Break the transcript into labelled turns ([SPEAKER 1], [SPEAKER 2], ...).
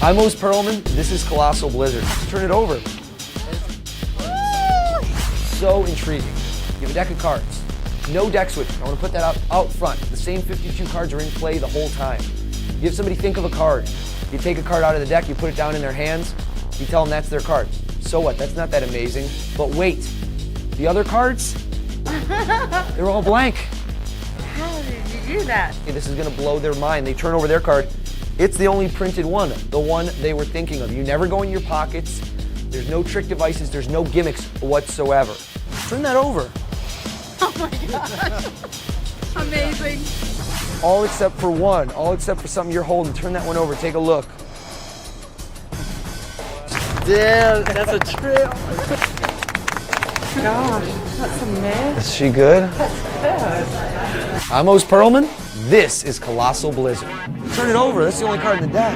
[SPEAKER 1] I'm Oz Perlman, this is Colossal Blizzard. Turn it over. So intriguing. You have a deck of cards. No deck switching. I want to put that out front. The same 52 cards are in play the whole time. You have somebody think of a card. You take a card out of the deck, you put it down in their hands, you tell them that's their card. So what? That's not that amazing. But wait, the other cards, they're all blank.
[SPEAKER 2] How did you do that?
[SPEAKER 1] This is going to blow their mind. They turn over their card. It's the only printed one, the one they were thinking of. You never go in your pockets. There's no trick devices. There's no gimmicks whatsoever. Turn that over.
[SPEAKER 2] Oh my gosh. Amazing.
[SPEAKER 1] All except for one. All except for something you're holding. Turn that one over. Take a look.
[SPEAKER 3] Damn, that's a trip.
[SPEAKER 2] Gosh, that's a mess.
[SPEAKER 1] Is she good?
[SPEAKER 2] That's good.
[SPEAKER 1] I'm Oz Perlman. This is Colossal Blizzard. Turn it over. That's the only card in the deck.